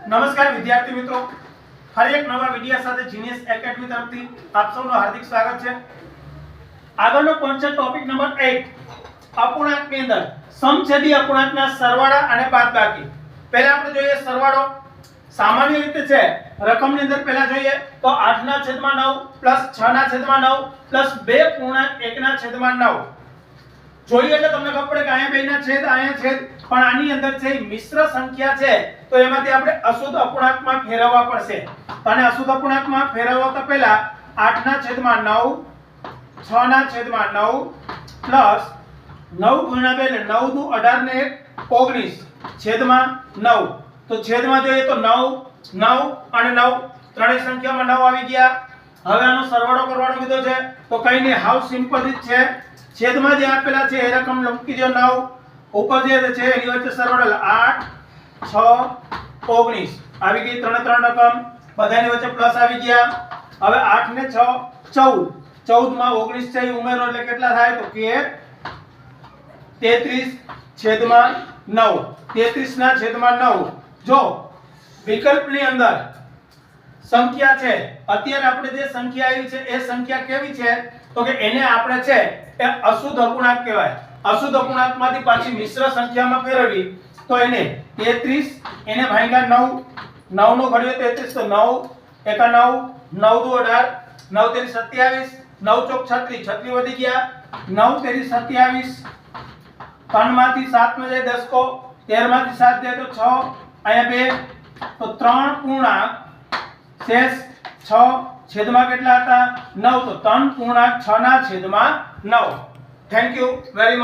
નમસ્કાર વિદ્યાર્થી મિત્રો, ફરી એક નવા વિડિયો સાથે જીનિયસ એકેડમી તરફથી આપ સૌનું હાર્દિક સ્વાગત છે। આગળનો કોન્સેપ્ટ ટોપિક નંબર 8 અપૂર્ણાંકની અંદર સમછેદી અપૂર્ણાંકના સરવાળા અને બાદબાકી। પહેલા આપણે જોઈએ સરવાળો। સામાન્ય રીતે છે રકમની અંદર પહેલા જોઈએ તો 8/9 6/9 2 પૂર્ણાંક 1/9 જોઈએ એટલે તમને ખબર પડે કે અહીંયા બેના છેદ અહીંયા છેદ, પણ આની અંદર છે મિશ્ર સંખ્યા છે તો એમાંથી આપણે અશુદ્ધ અપૂર્ણાંકમાં ફેરવવા પડશે। અને અશુદ્ધ અપૂર્ણાંકમાં ફેરવવા તો પહેલા 8/9 6/9 પ્લસ 9 × 2 એટલે 9 દુ 18 ને 1 19 છેદમાં 9। તો છેદમાં જોઈએ તો 9 9 અને 9 ત્રણેય સંખ્યામાં 9 આવી ગયા। હવે આનો સરવાળો કરવાનો કીધો છે તો કઈ નહીં, હાવ સિમ્પલ રીત છે। છેદમાં જે આપેલા છે એ રકમ મૂકી દો 9, ઉપર જે છે એની વચ્ચે સરવાળો 8 6 19 આવી ગઈ, ત્રણે ત્રણ રકમ બધાની વચ્ચે પ્લસ આવી ગયા। હવે 8 ને 6 14, 14 માં 19 છે ઉમેરો એટલે કેટલા થાય તો કે 33/9 33/9। જો વિકલ્પની અંદર સંખ્યા છે, અત્યારે આપણે જે સંખ્યા આવી છે એ સંખ્યા કેવી છે તો કે એને આપણે છે એ અશુદ્ધ અપૂર્ણાંક કહેવાય। અશુદ્ધ અપૂર્ણાંકમાંથી પાછી મિશ્ર સંખ્યામાં ફેરવવી તો એને 33 એને ભાગ્યા 9, 9 નો ઘડિયો 33 તો 9 1 9 9 દુ 18 9 તેરી 27 9 ચોક 36 36 વધી ગયા 9 તેરી 27 3 માંથી 7 માં જાય 10 કો 13 માંથી 7 જાય તો 6 અહીંયા 2 તો 3 પૂર્ણાંક શેષ 6 છેદમાં કેટલા હતા 9 તો 3 પૂર્ણાંક 6/9। Thank you very much.